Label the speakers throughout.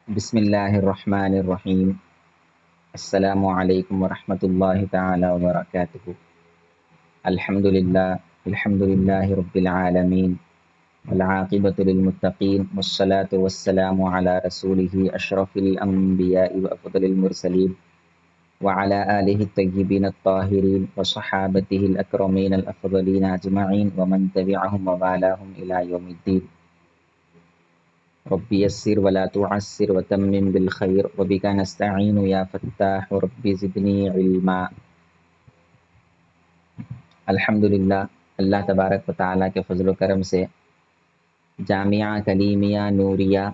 Speaker 1: بسم اللہ الرحمن الرحیم۔ السلام علیکم ورحمۃ اللہ تعالی وبرکاتہ۔ الحمد للہ رب العالمین والعاقبۃ للمتقین والصلاة والسلام علی رسولہ اشرف الانبیاء وافضل المرسلین وعلی آلہ الطیبین الطاہرین وصحابتہ الاکرمین الافضلین اجمعین ومن تبعہم ووالاہم الی یوم الدین۔ رب یسر ولا تعسر وتمم بالخیر وبک نستعین یا فتاح رب زدنی علما۔ الحمدللہ، اللہ تبارک و تعالیٰ کے فضل و کرم سے جامعہ کلیمیہ نوریہ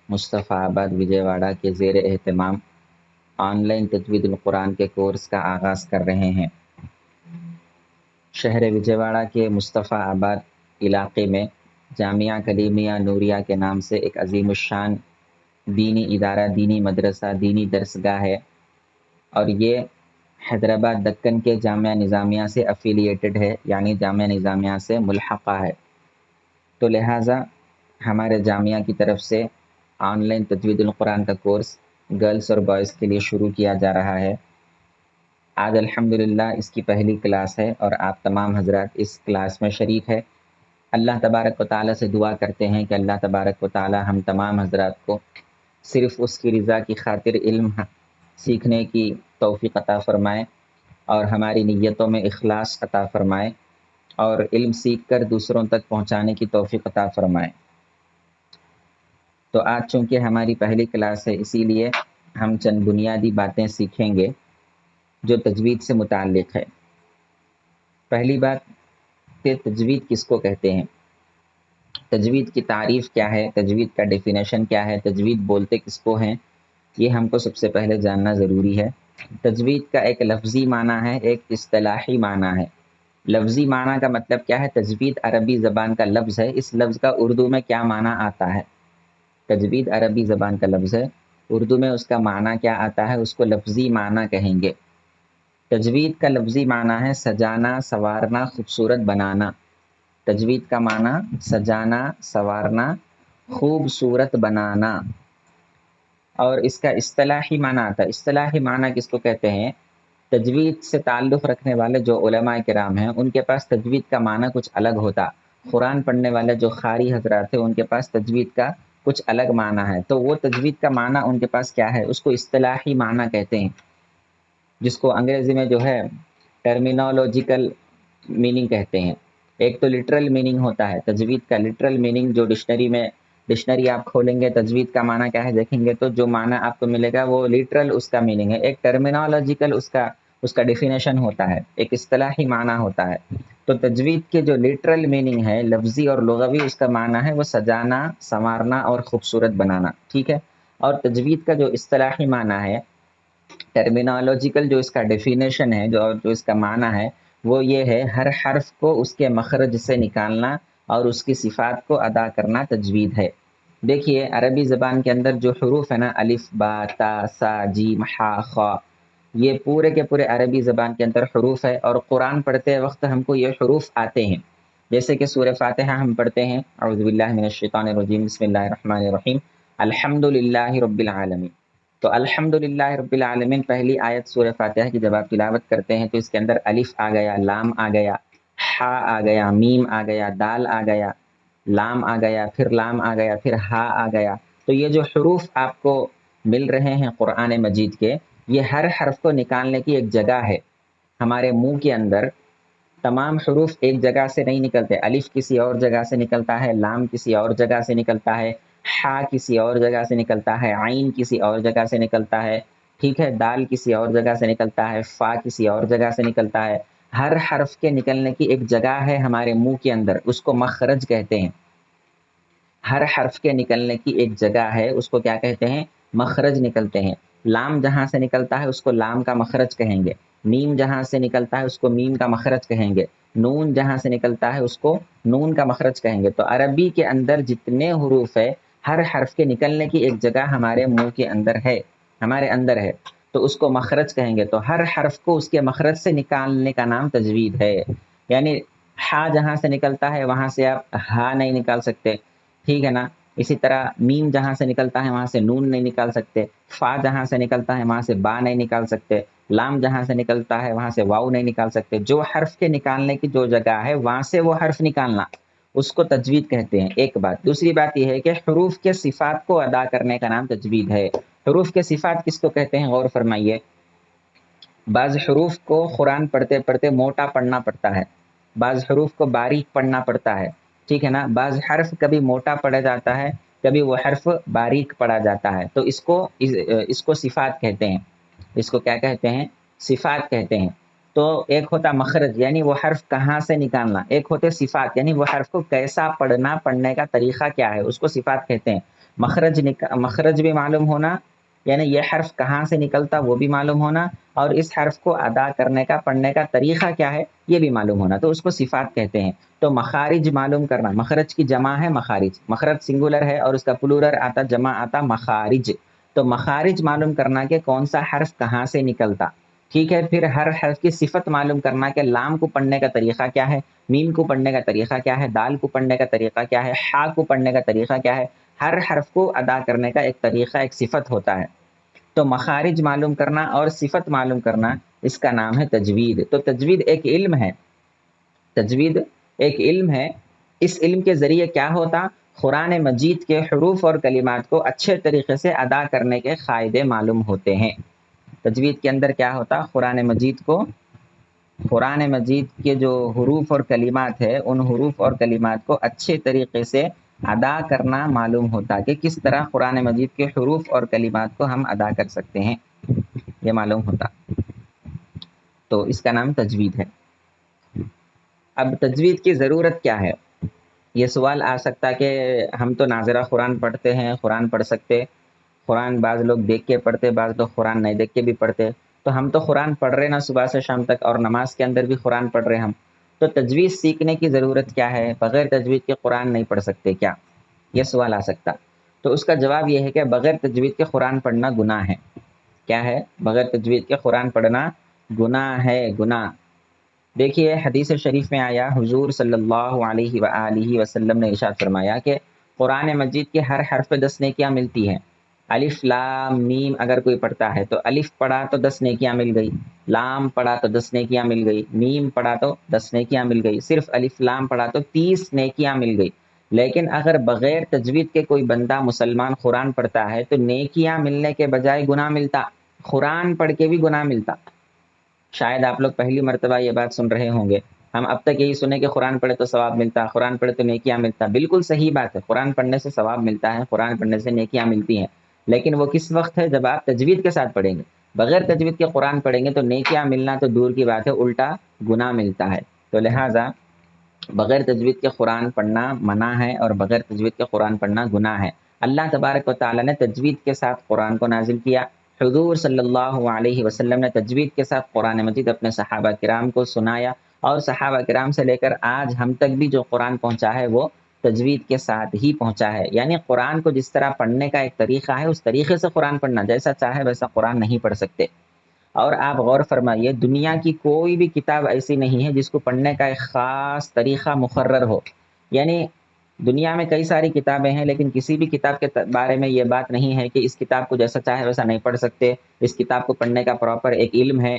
Speaker 1: مصطفیٰ آباد وجے واڑہ کے زیر اہتمام آن لائن تجوید القرآن کے کورس کا آغاز کر رہے ہیں۔ شہر وجے واڑہ کے مصطفیٰ آباد علاقے میں جامعہ کلیمیہ نوریہ کے نام سے ایک عظیم الشان دینی ادارہ، دینی مدرسہ، دینی درسگاہ ہے، اور یہ حیدرآباد دکن کے جامعہ نظامیہ سے افیلیٹڈ ہے، یعنی جامعہ نظامیہ سے ملحقہ ہے۔ تو لہٰذا ہمارے جامعہ کی طرف سے آن لائن تجوید القرآن کا کورس گرلز اور بوائز کے لیے شروع کیا جا رہا ہے۔ آج الحمدللہ اس کی پہلی کلاس ہے اور آپ تمام حضرات اس کلاس میں شریک ہے۔ اللہ تبارک و تعالیٰ سے دعا کرتے ہیں کہ اللہ تبارک و تعالیٰ ہم تمام حضرات کو صرف اس کی رضا کی خاطر علم سیکھنے کی توفیق عطا فرمائے، اور ہماری نیتوں میں اخلاص عطا فرمائے، اور علم سیکھ کر دوسروں تک پہنچانے کی توفیق عطا فرمائے۔ تو آج چونکہ ہماری پہلی کلاس ہے، اسی لیے ہم چند بنیادی باتیں سیکھیں گے جو تجوید سے متعلق ہے۔ پہلی بات کہ تجوید کس کو کہتے ہیں، تجوید کی تعریف کیا ہے، تجوید کا ڈیفینیشن کیا ہے، تجوید بولتے کس کو ہیں، یہ ہم کو سب سے پہلے جاننا ضروری ہے۔ تجوید کا ایک لفظی معنی ہے، ایک اصطلاحی معنی ہے۔ لفظی معنی کا مطلب کیا ہے، تجوید عربی زبان کا لفظ ہے، اس لفظ کا اردو میں کیا معنی آتا ہے۔ تجوید عربی زبان کا لفظ ہے، اردو میں اس کا معنی کیا آتا ہے، اس کو لفظی معنی کہیں گے۔ تجوید کا لفظی معنی ہے سجانا، سنوارنا، خوبصورت بنانا۔ تجوید کا معنی سجانا، سنوارنا، خوبصورت بنانا۔ اور اس کا اصطلاحی معنی آتا ہے، اصطلاحی معنی کس کو کہتے ہیں، تجوید سے تعلق رکھنے والے جو علماء کرام ہیں ان کے پاس تجوید کا معنی کچھ الگ ہوتا۔ قرآن پڑھنے والے جو قاری حضرات ہیں ان کے پاس تجوید کا کچھ الگ معنی ہے، تو وہ تجوید کا معنی ان کے پاس کیا ہے، اس کو اصطلاحی معنی کہتے ہیں، جس کو انگریزی میں جو ہے ٹرمینالوجیکل میننگ کہتے ہیں۔ ایک تو لٹرل میننگ ہوتا ہے، تجوید کا لٹرل میننگ جو ڈکشنری آپ کھولیں گے تجوید کا معنی کیا ہے دیکھیں گے تو جو معنی آپ کو ملے گا وہ لٹرل اس کا میننگ ہے۔ ایک ٹرمینالوجیکل اس کا ڈیفینیشن ہوتا ہے، ایک اصطلاحی معنی ہوتا ہے۔ تو تجوید کے جو لٹرل میننگ ہے، لفظی اور لغوی اس کا معنی ہے وہ سجانا، سنوارنا اور خوبصورت بنانا، ٹھیک ہے۔ اور تجوید کا جو اصطلاحی معنی ہے، ٹرمینالوجیکل جو اس کا ڈیفینیشن ہے، جو اس کا معنی ہے وہ یہ ہے، ہر حرف کو اس کے مخرج سے نکالنا اور اس کی صفات کو ادا کرنا تجوید ہے۔ دیکھیے عربی زبان کے اندر جو حروف ہے نا، الف، با، تا، سا، جیم، حا، خا، یہ پورے کے پورے عربی زبان کے اندر حروف ہے، اور قرآن پڑھتے وقت ہم کو یہ حروف آتے ہیں۔ جیسے کہ سورہ فاتحہ ہم پڑھتے ہیں، اعوذ باللہ من الشیطان الرجیم، بسم اللہ الرحمن الرحیم، الحمد للہ رب العالمین۔ تو الحمد للہ رب العالمین پہلی آیت سورہ فاتحہ کی جب آپ تلاوت کرتے ہیں تو اس کے اندر الف آ گیا، لام آ گیا، ہا آ گیا، میم آ گیا، دال آ گیا، لام آ گیا، پھر لام آ گیا، پھر ہا آ گیا۔ تو یہ جو حروف آپ کو مل رہے ہیں قرآن مجید کے، یہ ہر حرف کو نکالنے کی ایک جگہ ہے۔ ہمارے منہ کے اندر تمام حروف ایک جگہ سے نہیں نکلتے، الف کسی اور جگہ سے نکلتا ہے، لام کسی اور جگہ سے نکلتا ہے، ہا کسی اور جگہ سے نکلتا ہے، عین کسی اور جگہ سے نکلتا ہے، ٹھیک ہے، دال کسی اور جگہ سے نکلتا ہے، فا کسی اور جگہ سے نکلتا ہے۔ ہر حرف کے نکلنے کی ایک جگہ ہے ہمارے منہ کے اندر، اس کو مخرج کہتے ہیں۔ ہر حرف کے نکلنے کی ایک جگہ ہے، اس کو کیا کہتے ہیں، مخرج نکلتے ہیں۔ لام جہاں سے نکلتا ہے اس کو لام کا مخرج کہیں گے، میم جہاں سے نکلتا ہے اس کو میم کا مخرج کہیں گے، نون جہاں سے نکلتا ہے اس کو نون کا مخرج کہیں گے۔ تو عربی کے اندر جتنے حروف ہے، ہر حرف کے نکلنے کی ایک جگہ ہمارے منہ کے اندر ہے، ہمارے اندر ہے، تو اس کو مخرج کہیں گے۔ تو ہر حرف کو اس کے مخرج سے نکالنے کا نام تجوید ہے۔ یعنی ہا جہاں سے نکلتا ہے وہاں سے آپ ہا نہیں نکال سکتے، ٹھیک ہے نا، اسی طرح میم جہاں سے نکلتا ہے وہاں سے نون نہیں نکال سکتے، فا جہاں سے نکلتا ہے وہاں سے با نہیں نکال سکتے، لام جہاں سے نکلتا ہے وہاں سے واؤ نہیں نکال سکتے۔ جو حرف کے نکالنے کی جو جگہ ہے وہاں سے وہ حرف نکالنا، اس کو تجوید کہتے ہیں، ایک بات۔ دوسری بات یہ ہے کہ حروف کے صفات کو ادا کرنے کا نام تجوید ہے۔ حروف کے صفات کس کو کہتے ہیں، غور فرمائیے۔ بعض حروف کو قرآن پڑھتے پڑھتے موٹا پڑھنا پڑتا ہے، بعض حروف کو باریک پڑھنا پڑتا ہے، ٹھیک ہے نا۔ بعض حرف کبھی موٹا پڑھا جاتا ہے، کبھی وہ حرف باریک پڑھا جاتا ہے، تو اس کو صفات کہتے ہیں۔ اس کو کیا کہتے ہیں، صفات کہتے ہیں۔ تو ایک ہوتا مخرج یعنی وہ حرف کہاں سے نکالنا، ایک ہوتے صفات یعنی وہ حرف کو کیسا پڑھنا، پڑھنے کا طریقہ کیا ہے، اس کو صفات کہتے ہیں۔ مخرج بھی معلوم ہونا، یعنی یہ حرف کہاں سے نکلتا وہ بھی معلوم ہونا، اور اس حرف کو ادا کرنے کا، پڑھنے کا طریقہ کیا ہے یہ بھی معلوم ہونا، تو اس کو صفات کہتے ہیں۔ تو مخارج معلوم کرنا، مخرج کی جمع ہے مخارج، مخرج سنگولر ہے اور اس کا پلورل آتا، جمع آتا مخارج، تو مخارج معلوم کرنا کہ کون سا حرف کہاں سے نکلتا، ٹھیک ہے۔ پھر ہر حرف کی صفت معلوم کرنا کہ لام کو پڑھنے کا طریقہ کیا ہے، میم کو پڑھنے کا طریقہ کیا ہے، دال کو پڑھنے کا طریقہ کیا ہے، ہا کو پڑھنے کا طریقہ کیا ہے۔ ہر حرف کو ادا کرنے کا ایک طریقہ، ایک صفت ہوتا ہے۔ تو مخارج معلوم کرنا اور صفت معلوم کرنا، اس کا نام ہے تجوید۔ تو تجوید ایک علم ہے، تجوید ایک علم ہے۔ اس علم کے ذریعے کیا ہوتا، قرآن مجید کے حروف اور کلمات کو اچھے طریقے سے ادا کرنے کے قاعدے معلوم ہوتے ہیں۔ تجوید کے اندر کیا ہوتا، قرآن مجید کے جو حروف اور کلمات ہے، ان حروف اور کلمات کو اچھے طریقے سے ادا کرنا معلوم ہوتا کہ کس طرح قرآن مجید کے حروف اور کلمات کو ہم ادا کر سکتے ہیں، یہ معلوم ہوتا، تو اس کا نام تجوید ہے۔ اب تجوید کی ضرورت کیا ہے، یہ سوال آ سکتا کہ ہم تو ناظرہ قرآن پڑھتے ہیں، قرآن پڑھ سکتے، قرآن بعض لوگ دیکھ کے پڑھتے، بعض لوگ قرآن نہیں دیکھ کے بھی پڑھتے، تو ہم تو قرآن پڑھ رہے نا صبح سے شام تک، اور نماز کے اندر بھی قرآن پڑھ رہے ہم، تو تجوید سیکھنے کی ضرورت کیا ہے، بغیر تجوید کے قرآن نہیں پڑھ سکتے کیا، یہ سوال آ سکتا۔ تو اس کا جواب یہ ہے کہ بغیر تجوید کے قرآن پڑھنا گناہ ہے۔ کیا ہے، بغیر تجوید کے قرآن پڑھنا گناہ ہے، گناہ۔ دیکھیے حدیث شریف میں آیا، حضور صلی اللہ علیہ وآلہ وسلم نے ارشاد فرمایا کہ قرآن مجید کے ہر حرف پہ 10 نیکیاں ملتی ہیں۔ الف لام میم اگر کوئی پڑھتا ہے تو الف پڑھا تو 10 نیکیاں مل گئی، لام پڑھا تو 10 نیکیاں مل گئی، میم پڑھا تو 10 نیکیاں مل گئی، صرف الف لام پڑھا تو 30 نیکیاں مل گئی۔ لیکن اگر بغیر تجوید کے کوئی بندہ مسلمان قرآن پڑھتا ہے تو نیکیاں ملنے کے بجائے گناہ ملتا، قرآن پڑھ کے بھی گناہ ملتا۔ شاید آپ لوگ پہلی مرتبہ یہ بات سن رہے ہوں گے، ہم اب تک یہی سنے کہ قرآن پڑھے تو ثواب ملتا، قرآن پڑھے تو نیکیاں ملتا، بالکل صحیح بات ہے، قرآن پڑھنے سے ثواب ملتا ہے، قرآن پڑھنے سے نیکیاں ملتی ہیں، لیکن وہ کس وقت ہے، جب آپ تجوید کے ساتھ پڑھیں گے۔ بغیر تجوید کے قرآن پڑھیں گے تو نیکیاں ملنا تو دور کی بات ہے، الٹا گناہ ملتا ہے۔ تو لہٰذا بغیر تجوید کے قرآن پڑھنا منع ہے، اور بغیر تجوید کے قرآن پڑھنا گناہ ہے۔ اللہ تبارک و تعالیٰ نے تجوید کے ساتھ قرآن کو نازل کیا، حضور صلی اللہ علیہ وسلم نے تجوید کے ساتھ قرآن مجید اپنے صحابہ کرام کو سنایا، اور صحابہ کرام سے لے کر آج ہم تک بھی جو قرآن پہنچا ہے وہ تجوید کے ساتھ ہی پہنچا ہے۔ یعنی قرآن کو جس طرح پڑھنے کا ایک طریقہ ہے، اس طریقے سے قرآن پڑھنا، جیسا چاہے ویسا قرآن نہیں پڑھ سکتے۔ اور آپ غور فرمائیے، دنیا کی کوئی بھی کتاب ایسی نہیں ہے جس کو پڑھنے کا ایک خاص طریقہ مقرر ہو۔ یعنی دنیا میں کئی ساری کتابیں ہیں، لیکن کسی بھی کتاب کے بارے میں یہ بات نہیں ہے کہ اس کتاب کو جیسا چاہے ویسا نہیں پڑھ سکتے، اس کتاب کو پڑھنے کا پراپر ایک علم ہے،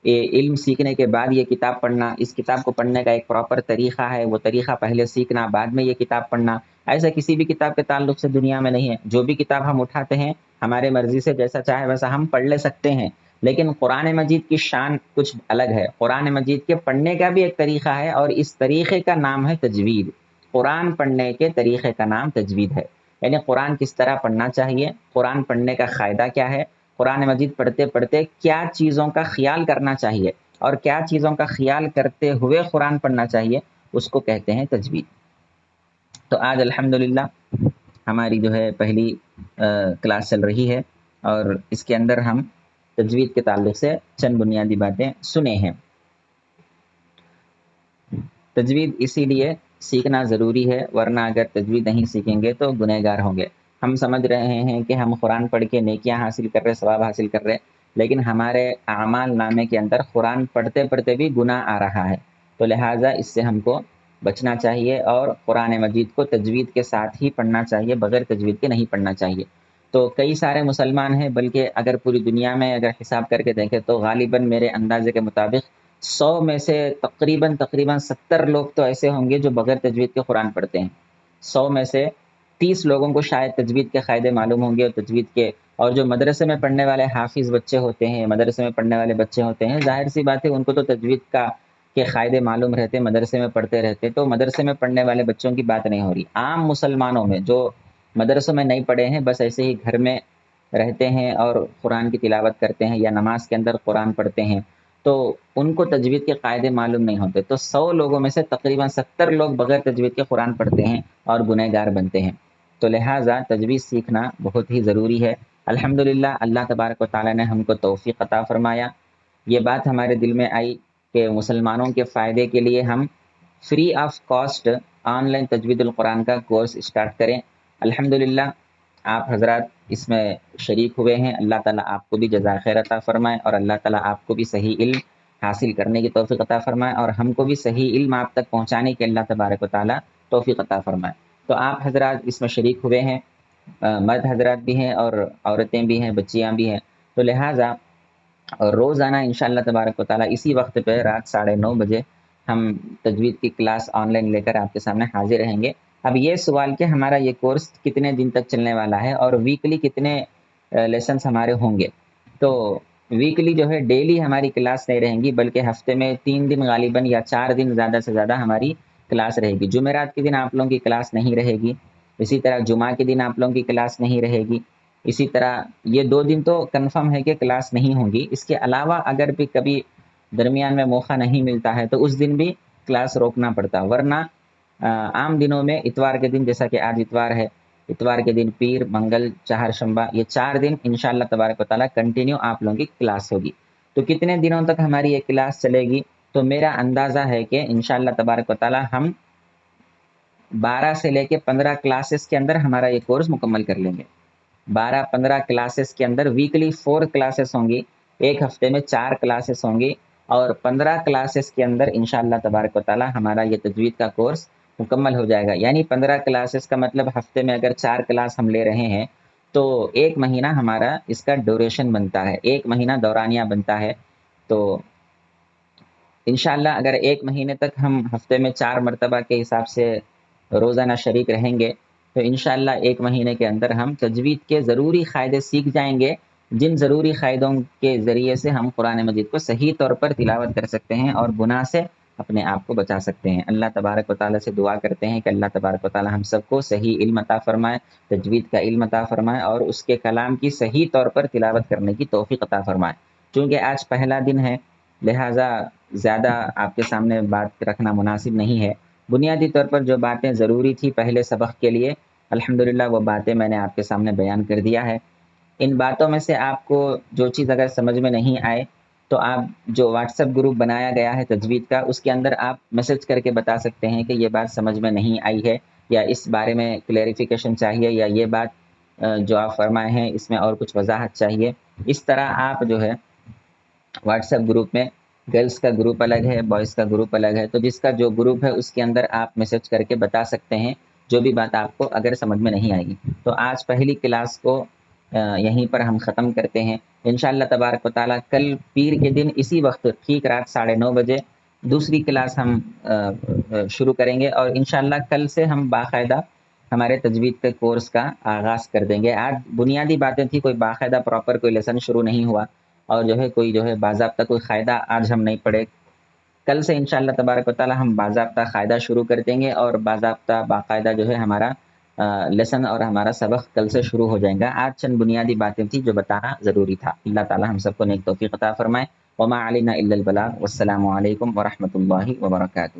Speaker 1: یہ علم سیکھنے کے بعد یہ کتاب پڑھنا، اس کتاب کو پڑھنے کا ایک پراپر طریقہ ہے، وہ طریقہ پہلے سیکھنا بعد میں یہ کتاب پڑھنا، ایسا کسی بھی کتاب کے تعلق سے دنیا میں نہیں ہے۔ جو بھی کتاب ہم اٹھاتے ہیں ہمارے مرضی سے جیسا چاہے ویسا ہم پڑھ لے سکتے ہیں، لیکن قرآن مجید کی شان کچھ الگ ہے۔ قرآن مجید کے پڑھنے کا بھی ایک طریقہ ہے، اور اس طریقے کا نام ہے تجوید۔ قرآن پڑھنے کے طریقے کا نام تجوید ہے، یعنی قرآن کس طرح پڑھنا چاہیے، قرآن پڑھنے کا قاعدہ کیا ہے، قرآن مجید پڑھتے پڑھتے کیا چیزوں کا خیال کرنا چاہیے، اور کیا چیزوں کا خیال کرتے ہوئے قرآن پڑھنا چاہیے، اس کو کہتے ہیں تجوید۔ تو آج الحمدللہ ہماری جو ہے پہلی کلاس چل رہی ہے، اور اس کے اندر ہم تجوید کے تعلق سے چند بنیادی باتیں سنے ہیں۔ تجوید اسی لیے سیکھنا ضروری ہے، ورنہ اگر تجوید نہیں سیکھیں گے تو گنہگار ہوں گے۔ ہم سمجھ رہے ہیں کہ ہم قرآن پڑھ کے نیکیاں حاصل کر رہے، ثواب حاصل کر رہے، لیکن ہمارے اعمال نامے کے اندر قرآن پڑھتے پڑھتے بھی گناہ آ رہا ہے، تو لہٰذا اس سے ہم کو بچنا چاہیے اور قرآن مجید کو تجوید کے ساتھ ہی پڑھنا چاہیے، بغیر تجوید کے نہیں پڑھنا چاہیے۔ تو کئی سارے مسلمان ہیں، بلکہ اگر پوری دنیا میں اگر حساب کر کے دیکھیں تو غالباً میرے اندازے کے مطابق 100 میں سے تقریباً 70 لوگ تو ایسے ہوں گے جو بغیر تجوید کے قرآن پڑھتے ہیں۔ 100 میں سے 30 لوگوں کو شاید تجوید کے قاعدے معلوم ہوں گے، اور تجوید کے، اور جو مدرسے میں پڑھنے والے حافظ بچے ہوتے ہیں، مدرسے میں پڑھنے والے بچے ہوتے ہیں، ظاہر سی بات ہے ان کو تو تجوید کا کے قاعدے معلوم رہتے، مدرسے میں پڑھتے رہتے، تو مدرسے میں پڑھنے والے بچوں کی بات نہیں ہو رہی۔ عام مسلمانوں میں جو مدرسوں میں نہیں پڑھے ہیں، بس ایسے ہی گھر میں رہتے ہیں اور قرآن کی تلاوت کرتے ہیں یا نماز کے اندر قرآن پڑھتے ہیں، تو ان کو تجوید کے قاعدے معلوم نہیں ہوتے۔ تو 100 لوگوں میں سے تقریباً 70 لوگ بغیر تجوید کے قرآن پڑھتے ہیں اور گنہگار بنتے ہیں۔ تو لہٰذا تجوید سیکھنا بہت ہی ضروری ہے۔ الحمدللہ اللہ تبارک و تعالیٰ نے ہم کو توفیق عطا فرمایا، یہ بات ہمارے دل میں آئی کہ مسلمانوں کے فائدے کے لیے ہم فری آف کاسٹ آن لائن تجوید القرآن کا کورس اسٹارٹ کریں۔ الحمدللہ آپ حضرات اس میں شریک ہوئے ہیں، اللہ تعالیٰ آپ کو بھی جزائے خیر عطا فرمائے، اور اللہ تعالیٰ آپ کو بھی صحیح علم حاصل کرنے کی توفیق عطا فرمائے، اور ہم کو بھی صحیح علم آپ تک پہنچانے کی اللہ تبارک و تعالیٰ توفیق عطا فرمائے۔ تو آپ حضرات اس میں شریک ہوئے ہیں، مرد حضرات بھی ہیں اور عورتیں بھی ہیں، بچیاں بھی ہیں، تو لہٰذا روزانہ انشاءاللہ تبارک و تعالیٰ اسی وقت پہ رات 9:30 بجے ہم تجوید کی کلاس آن لائن لے کر آپ کے سامنے حاضر رہیں گے۔ اب یہ سوال کہ ہمارا یہ کورس کتنے دن تک چلنے والا ہے اور ویکلی کتنے لیسنس ہمارے ہوں گے، تو ویکلی جو ہے ڈیلی ہماری کلاس نہیں رہیں گی، بلکہ ہفتے میں 3 دن غالباً یا 4 دن زیادہ سے زیادہ ہماری کلاس رہے گی۔ جمعرات کے دن آپ لوگوں کی کلاس نہیں رہے گی، اسی طرح جمعہ کے دن آپ لوگوں کی کلاس نہیں رہے گی، اسی طرح یہ 2 دن تو کنفرم ہے کہ کلاس نہیں ہوں گی۔ اس کے علاوہ اگر بھی کبھی درمیان میں موقع نہیں ملتا ہے تو اس دن بھی کلاس روکنا پڑتا، ورنہ عام دنوں میں اتوار کے دن، جیسا کہ آج اتوار ہے، اتوار کے دن پیر، منگل، چہارشنبہ، یہ 4 دن انشاءاللہ تبارک و تعالیٰ کنٹینیو آپ لوگوں کی کلاس ہوگی۔ تو کتنے دنوں تک ہماری یہ کلاس چلے گی؟ تو میرا اندازہ ہے کہ انشاءاللہ تبارک و تعالیٰ ہم 12 سے لے کے 15 کلاسز کے اندر ہمارا یہ کورس مکمل کر لیں گے۔ 12-15 کلاسز کے اندر ویکلی 4 کلاسز ہوں گی، ایک ہفتے میں 4 کلاسز ہوں گی، اور 15 کلاسز کے اندر انشاءاللہ تبارک و تعالیٰ ہمارا یہ تجوید کا کورس مکمل ہو جائے گا۔ یعنی 15 کلاسز کا مطلب ہفتے میں اگر 4 کلاس ہم لے رہے ہیں تو 1 مہینہ ہمارا اس کا ڈیوریشن بنتا ہے، 1 مہینہ دورانیہ بنتا ہے۔ تو انشاءاللہ اگر 1 مہینے تک ہم ہفتے میں 4 مرتبہ کے حساب سے روزانہ شریک رہیں گے تو انشاءاللہ 1 مہینے کے اندر ہم تجوید کے ضروری قاعدے سیکھ جائیں گے، جن ضروری قاعدوں کے ذریعے سے ہم قرآن مجید کو صحیح طور پر تلاوت کر سکتے ہیں اور گناہ سے اپنے آپ کو بچا سکتے ہیں۔ اللہ تبارک و تعالیٰ سے دعا کرتے ہیں کہ اللہ تبارک و تعالیٰ ہم سب کو صحیح علم عطا فرمائے، تجوید کا علم عطا فرمائے، اور اس کے کلام کی صحیح طور پر تلاوت کرنے کی توفیق عطا فرمائے۔ چونکہ آج پہلا دن ہے، لہٰذا زیادہ آپ کے سامنے بات رکھنا مناسب نہیں ہے۔ بنیادی طور پر جو باتیں ضروری تھی پہلے سبق کے لیے، الحمدللہ وہ باتیں میں نے آپ کے سامنے بیان کر دیا ہے۔ ان باتوں میں سے آپ کو جو چیز اگر سمجھ میں نہیں آئے تو آپ جو واٹس ایپ گروپ بنایا گیا ہے تجوید کا، اس کے اندر آپ میسج کر کے بتا سکتے ہیں کہ یہ بات سمجھ میں نہیں آئی ہے، یا اس بارے میں کلیریفیکیشن چاہیے، یا یہ بات جو آپ فرمائے ہیں اس میں اور کچھ وضاحت چاہیے۔ اس طرح آپ جو ہے واٹس ایپ گروپ میں، گرلس کا گروپ الگ ہے، بوائز کا گروپ الگ ہے، تو جس کا جو گروپ ہے اس کے اندر آپ میسج کر کے بتا سکتے ہیں جو بھی بات آپ کو اگر سمجھ میں نہیں آئے گی۔ تو آج پہلی کلاس کو یہیں پر ہم ختم کرتے ہیں۔ انشاءاللہ تبارک و تعالیٰ کل پیر کے دن اسی وقت ٹھیک رات 9:30 بجے دوسری کلاس ہم شروع کریں گے، اور انشاءاللہ کل سے ہم باقاعدہ ہمارے تجوید کے کورس کا آغاز کر دیں گے۔ آج بنیادی باتیں تھی، کوئی باقاعدہ پراپر کوئی لیسن شروع نہیں ہوا، اور جو ہے کوئی جو ہے باضابطہ کوئی قاعدہ آج ہم نہیں پڑھے۔ کل سے انشاءاللہ تبارک و تعالیٰ ہم باضابطہ قاعدہ شروع کر دیں گے، اور باضابطہ باقاعدہ جو ہے ہمارا لیسن اور ہمارا سبق کل سے شروع ہو جائے گا۔ آج چند بنیادی باتیں تھیں جو بتانا ضروری تھا۔ اللہ تعالیٰ ہم سب کو نیک توفیق عطا فرمائے۔ وما علینا الا البلاغ، والسلام علیکم ورحمۃ اللہ وبرکاتہ۔